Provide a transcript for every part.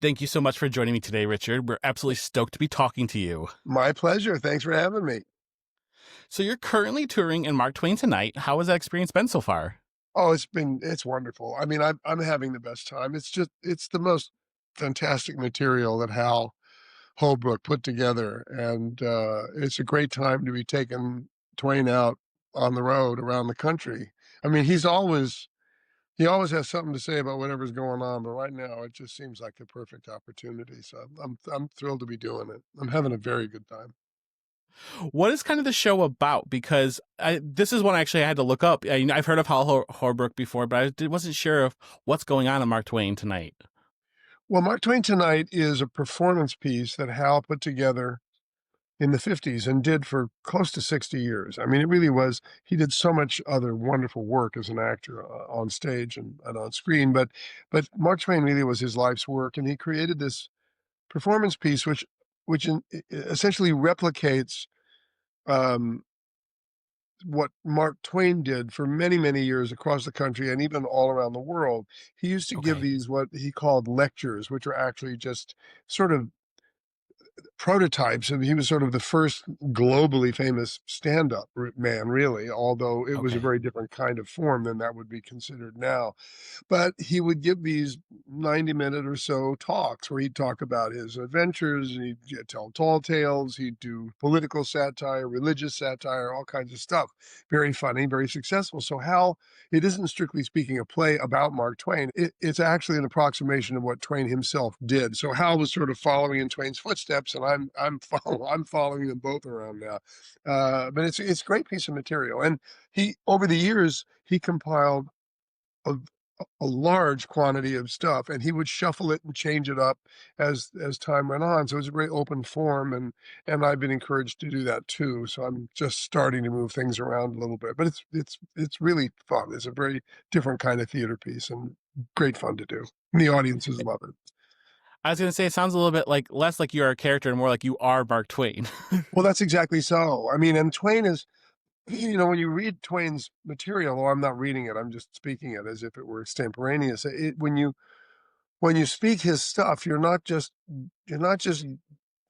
Thank you so much for joining me today, Richard. We're absolutely stoked to be talking to you. My pleasure. Thanks for having me. So you're currently touring in Mark Twain Tonight. How has that experience been so far? Oh, it's wonderful. I mean, I'm having the best time. It's the most fantastic material that Hal Holbrook put together, and it's a great time to be taking Twain out on the road around the country. I mean, he always has something to say about whatever's going on, but right now it just seems like the perfect opportunity. So I'm thrilled to be doing it. I'm having a very good time. What is kind of the show about? Because this is one actually I had to look up. I've heard of Hal Holbrook before, but wasn't sure of what's going on in Mark Twain Tonight. Well, Mark Twain Tonight is a performance piece that Hal put together in the 50s and did for close to 60 years. I mean, it really was, he did so much other wonderful work as an actor on stage and on screen, but Mark Twain really was his life's work, and he created this performance piece which essentially replicates um, what Mark Twain did for many, many years across the country and even all around the world. He used to give Okay. these what he called lectures, which are actually just sort of prototypes. And he was sort of the first globally famous stand-up man, really, although it was a Okay. very different kind of form than that would be considered now. But he would give these 90-minute or so talks where he'd talk about his adventures, and he'd tell tall tales, he'd do political satire, religious satire, all kinds of stuff. Very funny, very successful. So Hal, it isn't strictly speaking a play about Mark Twain. It's actually an approximation of what Twain himself did. So Hal was sort of following in Twain's footsteps, and I'm following them both around now. But it's a great piece of material, and he over the years he compiled a, a large quantity of stuff, and he would shuffle it and change it up as time went on. So it was a very open form, and I've been encouraged to do that too. So I'm just starting to move things around a little bit, but it's really fun. It's a very different kind of theater piece and great fun to do. And the audiences love it. I was going to say it sounds a little bit like less like you're a character and more like you are Mark Twain. Well, that's exactly so. I mean, and Twain is, when you read Twain's material, well, I'm not reading it, I'm just speaking it as if it were extemporaneous. When you speak his stuff, you're not just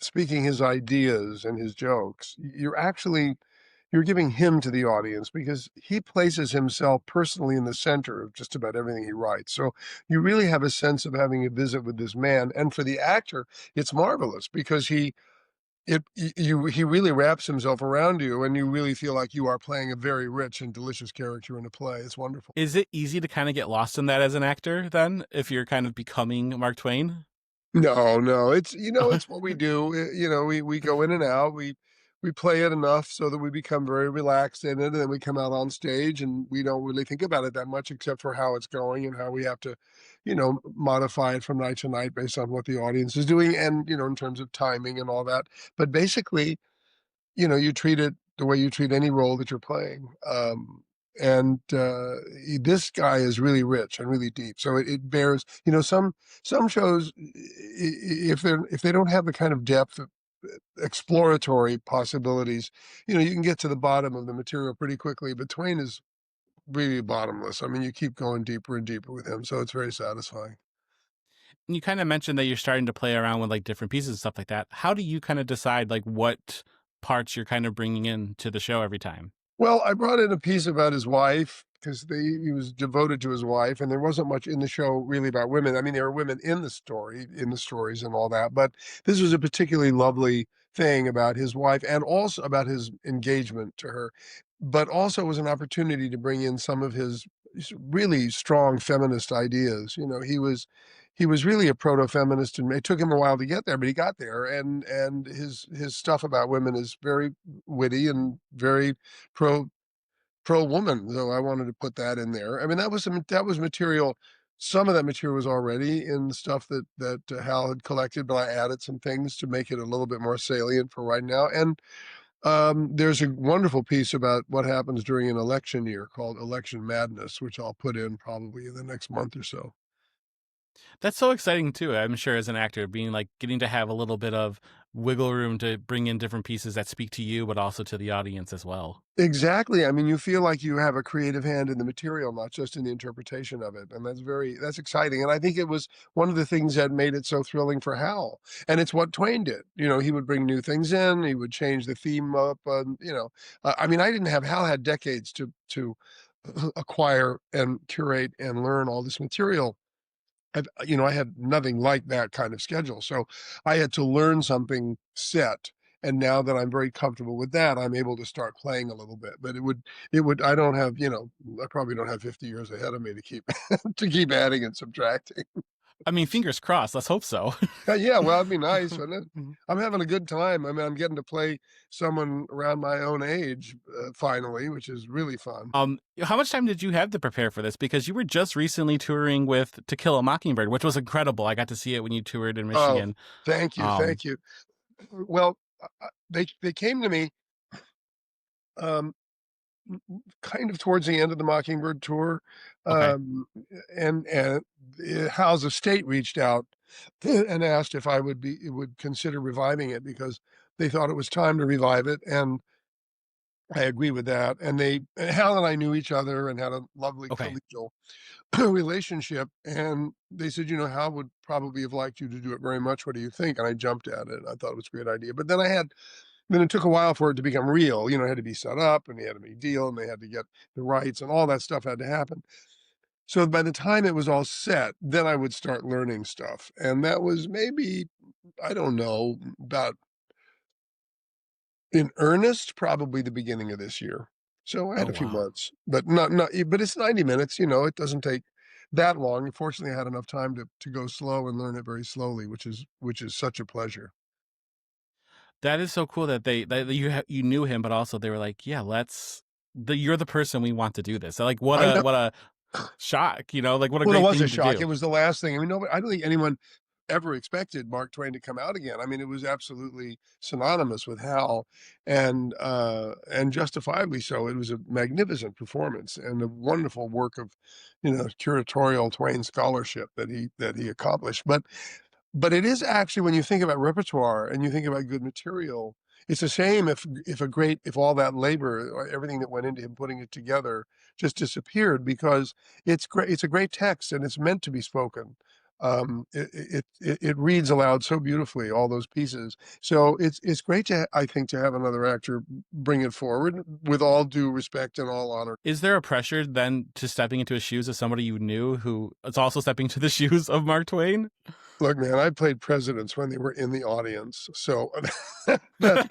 speaking his ideas and his jokes. You're giving him to the audience because he places himself personally in the center of just about everything he writes. So you really have a sense of having a visit with this man. And for the actor, it's marvelous because he really wraps himself around you, and you really feel like you are playing a very rich and delicious character in a play. It's wonderful. Is it easy to kind of get lost in that as an actor then, if you're kind of becoming Mark Twain? No, no, it's what we do. We go in and out. We play it enough so that we become very relaxed in it, and then we come out on stage, and we don't really think about it that much, except for how it's going and how we have to, modify it from night to night based on what the audience is doing, and in terms of timing and all that. But basically, you treat it the way you treat any role that you're playing. And this guy is really rich and really deep, so it bears. Some shows, if they don't have the kind of depth of exploratory possibilities, you can get to the bottom of the material pretty quickly. But Twain is really bottomless. I mean, you keep going deeper and deeper with him, so it's very satisfying. You kind of mentioned that you're starting to play around with like different pieces and stuff like that. How do you kind of decide like what parts you're kind of bringing in to the show every time? Well, I brought in a piece about his wife because he was devoted to his wife, and there wasn't much in the show really about women. I mean, there were women in the story, in the stories and all that, but this was a particularly lovely thing about his wife and also about his engagement to her, but also was an opportunity to bring in some of his really strong feminist ideas. He was really a proto-feminist, and it took him a while to get there, but he got there, and his stuff about women is very witty and very pro pro woman. So I wanted to put that in there. I mean, that was material. Some of that material was already in the stuff that Hal had collected, but I added some things to make it a little bit more salient for right now. And there's a wonderful piece about what happens during an election year called Election Madness, which I'll put in probably in the next month or so. That's so exciting too. I'm sure as an actor, being like getting to have a little bit of wiggle room to bring in different pieces that speak to you, but also to the audience as well. Exactly. I mean, you feel like you have a creative hand in the material, not just in the interpretation of it. And that's exciting. And I think it was one of the things that made it so thrilling for Hal. And it's what Twain did. You know, he would bring new things in, he would change the theme up. I mean, I didn't have Hal had decades to acquire and curate and learn all this material. I had nothing like that kind of schedule. So I had to learn something set. And now that I'm very comfortable with that, I'm able to start playing a little bit. But I don't have, I probably don't have 50 years ahead of me to keep, to keep adding and subtracting. I mean, fingers crossed. Let's hope so. Yeah, well, that'd be nice, wouldn't it? I'm having a good time. I mean, I'm getting to play someone around my own age finally, which is really fun. How much time did you have to prepare for this? Because you were just recently touring with To Kill a Mockingbird, which was incredible. I got to see it when you toured in Oh, Michigan. thank you, Um, thank you. Well, they came to me. Um, kind of towards the end of the Mockingbird tour, okay, and Hal's estate reached out and asked if I would consider reviving it because they thought it was time to revive it, and I agree with that. And Hal and I knew each other and had a lovely okay. collegial relationship, and they said, Hal would probably have liked you to do it very much. What do you think? And I jumped at it. I thought it was a great idea, but then it took a while for it to become real. It had to be set up, and they had to make a deal, and they had to get the rights, and all that stuff had to happen. So by the time it was all set, then I would start learning stuff. And that was maybe, I don't know, about in earnest, probably the beginning of this year. So I Oh had a few wow. months, but not, but it's 90 minutes, it doesn't take that long. Fortunately, I had enough time to go slow and learn it very slowly, which is such a pleasure. That is so cool that you knew him, but also they were like, yeah, you're the person we want to do this. So, like, I know. what a shock, like what a Well, it great was a thing to shock. It do. was the last thing. I mean, nobody, I don't think anyone ever expected Mark Twain to come out again. I mean, it was absolutely synonymous with Hal, and justifiably so. It was a magnificent performance and a wonderful work of, curatorial Twain scholarship that he accomplished. But it is actually, when you think about repertoire and you think about good material, it's a shame if all that labor or everything that went into him putting it together just disappeared, because it's great. It's a great text and it's meant to be spoken. It reads aloud so beautifully, all those pieces. So it's great I think, to have another actor bring it forward with all due respect and all honor. Is there a pressure then to stepping into his shoes as somebody you knew who is also stepping into the shoes of Mark Twain? Look, man, I played presidents when they were in the audience, so that's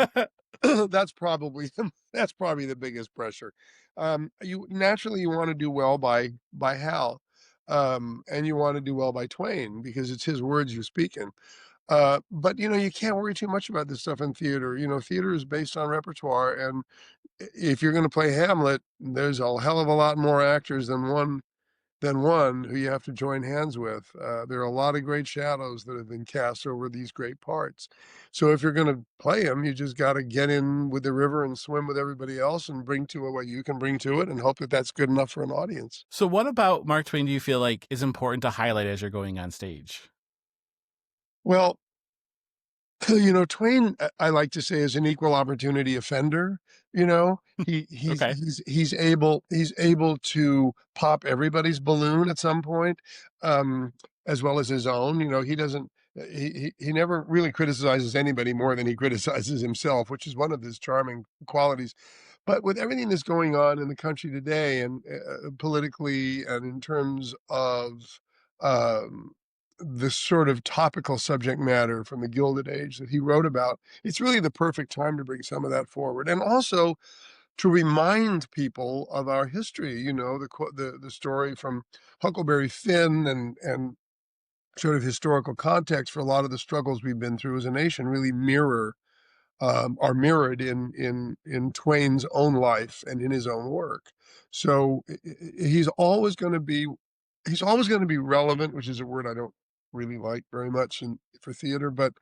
that's probably that's probably the biggest pressure. You naturally you want to do well by Hal, and you want to do well by Twain because it's his words you're speaking. But you can't worry too much about this stuff in theater. Theater is based on repertoire, and if you're going to play Hamlet, there's a hell of a lot more actors than one who you have to join hands with. There are a lot of great shadows that have been cast over these great parts. So if you're going to play them, you just got to get in with the river and swim with everybody else and bring to it what you can bring to it and hope that that's good enough for an audience. So, what about Mark Twain do you feel like is important to highlight as you're going on stage? Well, Twain, I like to say, is an equal opportunity offender. He he's Okay. he's he's able to pop everybody's balloon at some point, as well as his own. He doesn't. He never really criticizes anybody more than he criticizes himself, which is one of his charming qualities. But with everything that's going on in the country today, and politically, and in terms of um, this sort of topical subject matter from the Gilded Age that he wrote about, it's really the perfect time to bring some of that forward, and also to remind people of our history. The story from Huckleberry Finn, and sort of historical context for a lot of the struggles we've been through as a nation really are mirrored in Twain's own life and in his own work. So he's always going to be relevant, which is a word I don't really like very much for theater. But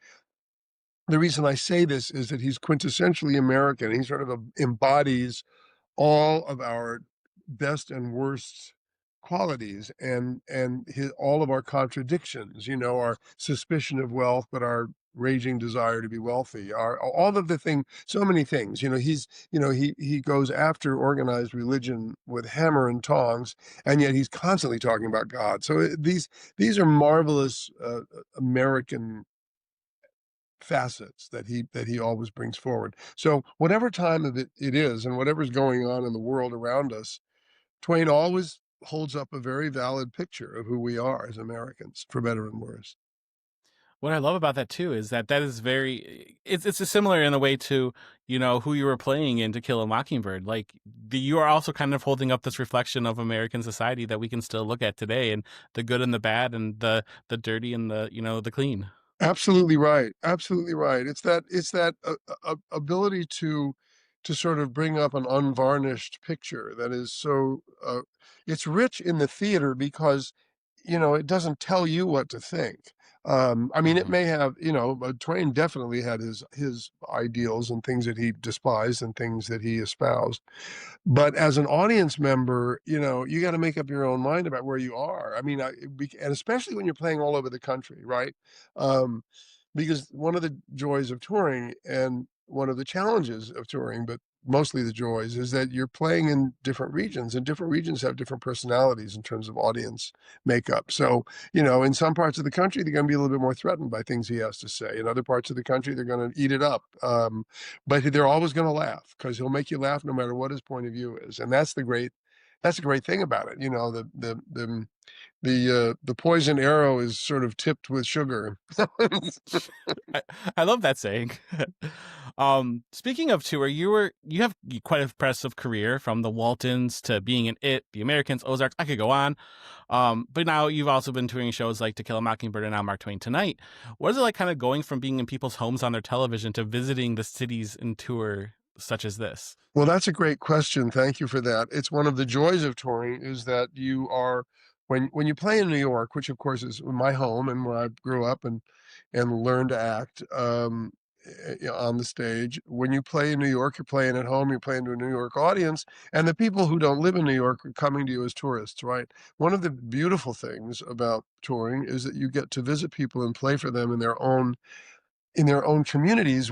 the reason I say this is that he's quintessentially American. He sort of embodies all of our best and worst qualities and all of our contradictions, our suspicion of wealth, but our raging desire to be wealthy, our all of the thing, so many things. He goes after organized religion with hammer and tongs, and yet he's constantly talking about God. So these are marvelous American facets that he always brings forward. So whatever time of it is, and whatever's going on in the world around us, Twain always holds up a very valid picture of who we are as Americans, for better and worse. What I love about that too is that is very it's a similar in a way to who you were playing in To Kill a Mockingbird. Like you are also kind of holding up this reflection of American society that we can still look at today, and the good and the bad, and the dirty and the clean. Absolutely right. Absolutely right. It's that ability to sort of bring up an unvarnished picture that is so it's rich in the theater because it doesn't tell you what to think. I mean, it Hmm. may have, but Twain definitely had his ideals and things that he despised and things that he espoused. But as an audience member, you got to make up your own mind about where you are. I mean, and especially when you're playing all over the country, right? Um, because one of the joys of touring and one of the challenges of touring, but mostly the joys, is that you're playing in different regions, and different regions have different personalities in terms of audience makeup. So, in some parts of the country, they're going to be a little bit more threatened by things he has to say. In other parts of the country, they're going to eat it up. But they're always going to laugh because he'll make you laugh no matter what his point of view is, and that's the great thing about it. The poison arrow is sort of tipped with sugar. I, I love that saying. Speaking of tour, you have quite an impressive career, from the Waltons to being in It, The Americans, Ozarks. I could go on. But now you've also been touring shows like To Kill a Mockingbird and now Mark Twain Tonight. What is it like, kind of going from being in people's homes on their television to visiting the cities in tour such as this? Well, that's a great question. Thank you for that. It's one of the joys of touring is that you are when you play in New York, which of course is my home and where I grew up and learned to act on the stage. When you play in New York, you're playing at home, you're playing to a New York audience, and the people who don't live in New York are coming to you as tourists, right? One of the beautiful things about touring is that you get to visit people and play for them in their own communities,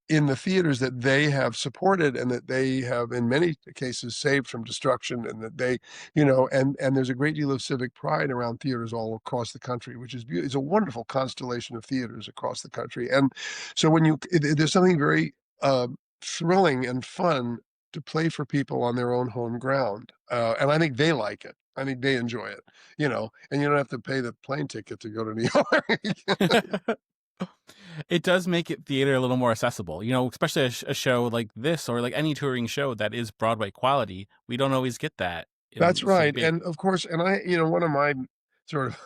in the theaters that they have supported and that they have in many cases saved from destruction, and that they and there's a great deal of civic pride around theaters all across the country, which is beautiful. It's a wonderful constellation of theaters across the country. And so there's something very thrilling and fun to play for people on their own home ground, and I think they like it. I think they enjoy it, and you don't have to pay the plane ticket to go to New York. It does make it theater a little more accessible, especially a show like this, or like any touring show that is Broadway quality. We don't always get that That's in some right, big. and of course, and one of my sort of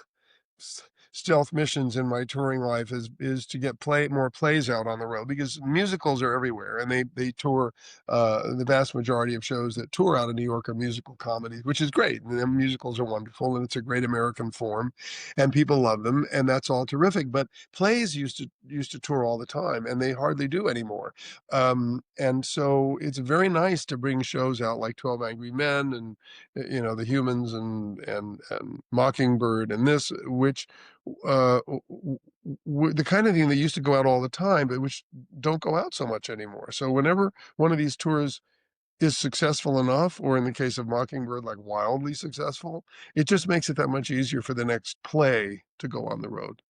stealth missions in my touring life is to get more plays out on the road, because musicals are everywhere, and they tour. The vast majority of shows that tour out of New York are musical comedies, which is great. And the musicals are wonderful, and it's a great American form, and people love them, and that's all terrific. But plays used to tour all the time, and they hardly do anymore. And so it's very nice to bring shows out like 12 Angry Men and The Humans and Mockingbird, and this, which the kind of thing that used to go out all the time, but which don't go out so much anymore. So whenever one of these tours is successful enough, or in the case of Mockingbird, like wildly successful, it just makes it that much easier for the next play to go on the road.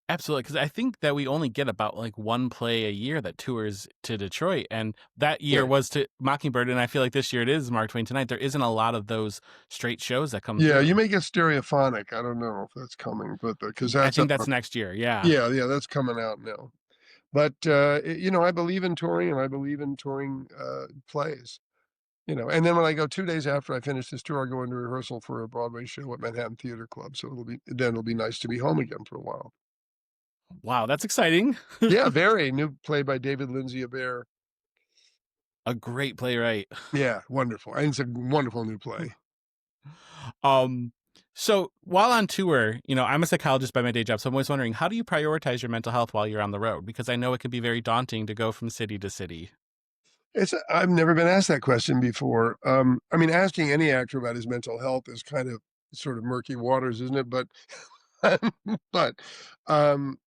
Absolutely, because I think that we only get about like one play a year that tours to Detroit, and that year Yeah. was to Mockingbird, and I feel like this year it is Mark Twain Tonight. There isn't a lot of those straight shows that come Yeah, you through. may get Stereophonic. I don't know if that's coming, but because I that's think that's next year. Yeah. yeah, that's coming out now. But I believe in touring, and I believe in touring plays. And then when I go 2 days after I finish this tour, I go into rehearsal for a Broadway show at Manhattan Theater Club. So it'll be nice to be home again for a while. Wow, that's exciting. Yeah, very new play by David Lindsay Abaire. A great playwright. Yeah, wonderful. And it's a wonderful new play. Um, so while on tour, I'm a psychologist by my day job, so I'm always wondering, how do you prioritize your mental health while you're on the road? Because I know it can be very daunting to go from city to city. I've never been asked that question before. I mean, asking any actor about his mental health is kind of sort of murky waters, isn't it? But but um,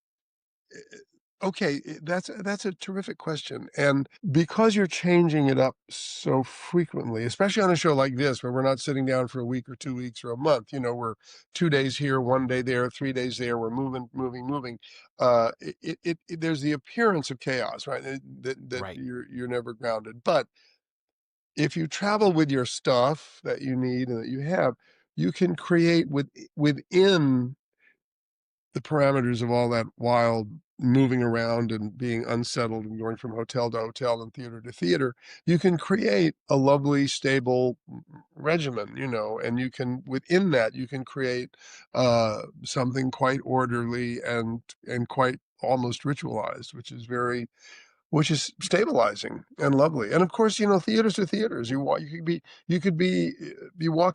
okay, that's a terrific question, and because you're changing it up so frequently, especially on a show like this, where we're not sitting down for a week or 2 weeks or a month. We're 2 days here, 1 day there, 3 days there. We're moving, moving, moving. There's the appearance of chaos, right? That Right. you're never grounded. But if you travel with your stuff that you need and that you have, you can create within the parameters of all that wild moving around and being unsettled and going from hotel to hotel and theater to theater, you can create a lovely, stable regimen, and you can, within that, you can create something quite orderly and quite almost ritualized, which is stabilizing and lovely. And of course, theaters are theaters. You walk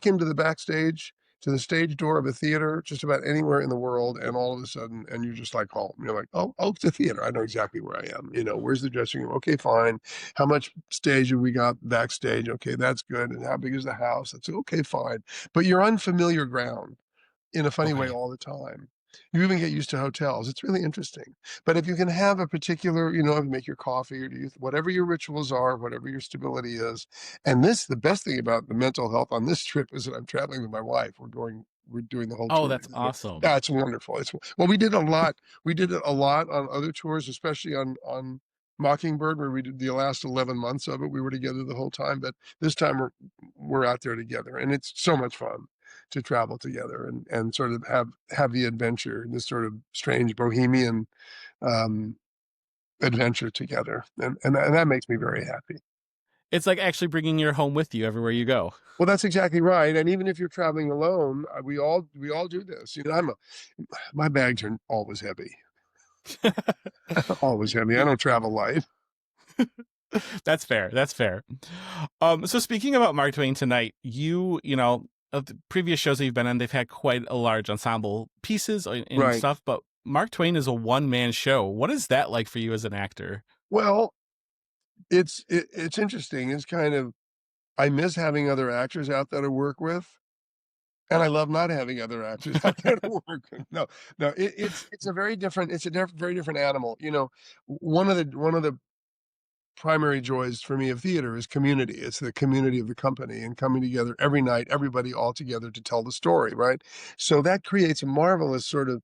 into the backstage to the stage door of a theater just about anywhere in the world, and all of a sudden, and you're just like home. You're like, oh, it's a theater. I know exactly where I am. Where's the dressing room? Okay, fine. How much stage have we got backstage? Okay, that's good. And how big is the house? That's okay, fine. But you're unfamiliar ground in a funny way Okay. all the time. You even get used to hotels. It's really interesting. But if you can have a particular, make your coffee or whatever your rituals are, whatever your stability is. And the best thing about the mental health on this trip is that I'm traveling with my wife. We're doing the whole Oh, tour that's together. awesome. That's wonderful. Well, we did a lot. We did it a lot on other tours, especially on Mockingbird, where we did the last 11 months of it. We were together the whole time, but this time we're out there together, and it's so much fun to travel together and sort of have the adventure, this sort of strange bohemian um, adventure together, and that makes me very happy. It's like actually bringing your home with you everywhere you go. Well, that's exactly right. And even if you're traveling alone, we all do this. My bags are always heavy, always heavy. I don't travel light. That's fair. That's fair. So speaking about Mark Twain Tonight, of the previous shows that you've been on, they've had quite a large ensemble pieces and Right. stuff, but Mark Twain is a one-man show. What is that like for you as an actor? Well, it's interesting. It's kind of, I miss having other actors out there to work with. And I love not having other actors out there to work with. No, no, it's a very different, very different animal. One of the primary joys for me of theater is community. It's the community of the company and coming together every night, everybody all together to tell the story, right? So that creates a marvelous sort of,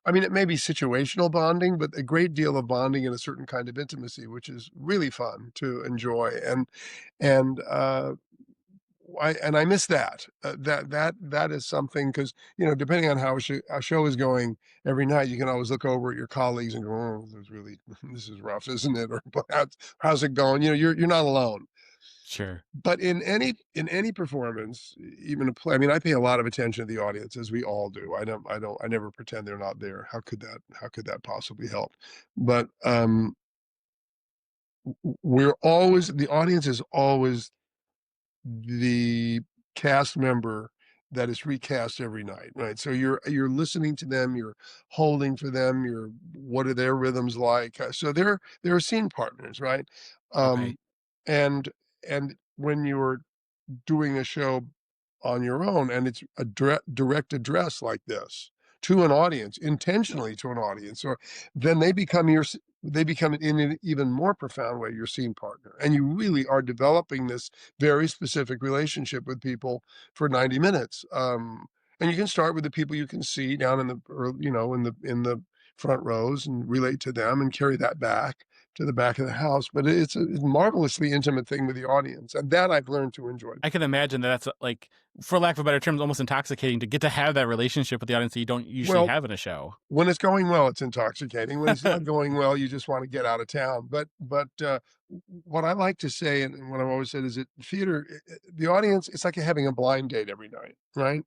I mean, it may be situational bonding, but a great deal of bonding and a certain kind of intimacy, which is really fun to enjoy. And I miss that. That is something, because depending on how a show is going every night, you can always look over at your colleagues and go, "Oh, this is rough, isn't it?" Or how's it going? You're not alone. Sure. But in any performance, even a play, I mean, I pay a lot of attention to the audience, as we all do. I never pretend they're not there. How could that possibly help? But the audience is always the cast member that is recast every night, right? So you're listening to them, you're holding for them, what are their rhythms like? So they're scene partners, right? Okay. Um, and and when you're doing a show on your own and it's a direct address like this to an audience, intentionally to an audience, or then they become, in an even more profound way, your scene partner, and you really are developing this very specific relationship with people for 90 minutes. And you can start with the people you can see down in the, or, in the front rows, and relate to them and carry that back to the back of the house. But it's a marvelously intimate thing with the audience, and that I've learned to enjoy. I can imagine that that's like, for lack of a better term, almost intoxicating to get to have that relationship with the audience that you don't usually Well, have in a show. when it's going well, it's intoxicating. When it's not going well, you just want to get out of town. But what I like to say, and what I've always said, is that theater, the audience, it's like having a blind date every night, right?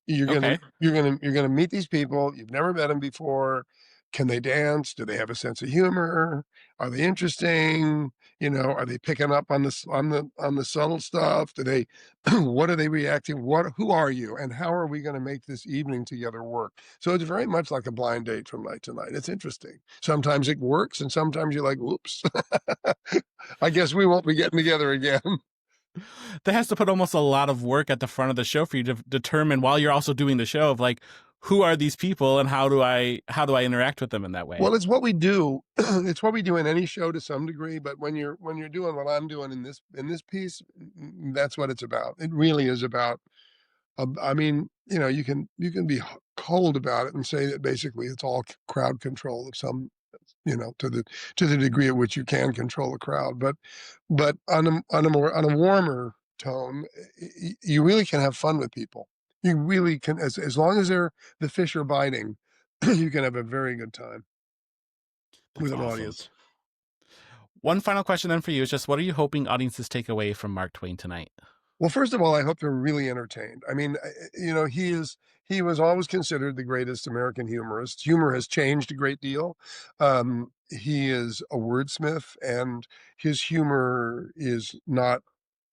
You're gonna Okay. you're gonna you're gonna meet these people. You've never met them before. Can they dance? Do they have a sense of humor? Are they interesting? Are they picking up on the subtle stuff? Do they what are they reacting? Who are you? And how are we going to make this evening together work? So it's very much like a blind date from night to night. It's interesting. Sometimes it works, and sometimes you're like, whoops. I guess we won't be getting together again. That has to put almost a lot of work at the front of the show for you to determine while you're also doing the show of like, who are these people and how do I interact with them in that way? Well, it's what we do. It's what we do in any show to some degree, but when you're doing what I'm doing in this piece, that's what it's about. It really is about. I mean, you can be cold about it and say that basically it's all crowd control of some, to the degree at which you can control a crowd. But on a warmer tone, you really can have fun with people. You really can, as long as the fish are biting, you can have a very good time That's with an awesome. audience. One final question then for you is just what are you hoping audiences take away from Mark Twain Tonight? Well, first of all, I hope they're really entertained. I mean, he was always considered the greatest American humorist. Humor has changed a great deal. He is a wordsmith, and his humor is not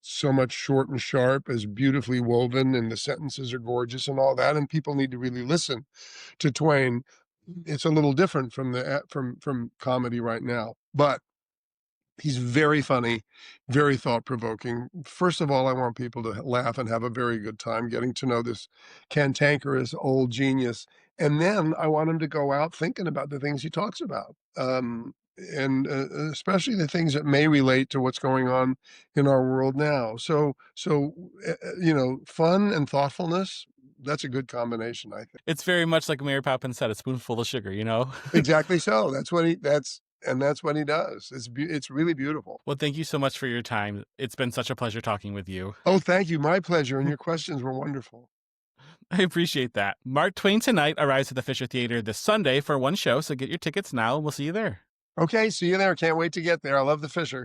so much short and sharp as beautifully woven, and the sentences are gorgeous and all that. And people need to really listen to Twain. It's a little different from from comedy right now, but he's very funny, very thought-provoking. First of all, I want people to laugh and have a very good time getting to know this cantankerous old genius, and then I want him to go out thinking about the things he talks about, and, especially the things that may relate to what's going on in our world now. Fun and thoughtfulness, that's a good combination, I think. It's very much like Mary Poppins said, a spoonful of sugar, you know? Exactly so. That's what he does. It's really beautiful. Well, thank you so much for your time. It's been such a pleasure talking with you. Oh, thank you. My pleasure, and your questions were wonderful. I appreciate that. Mark Twain Tonight arrives at the Fisher Theater this Sunday for one show, so get your tickets now and we'll see you there. Okay, see you there. Can't wait to get there. I love the Fisher.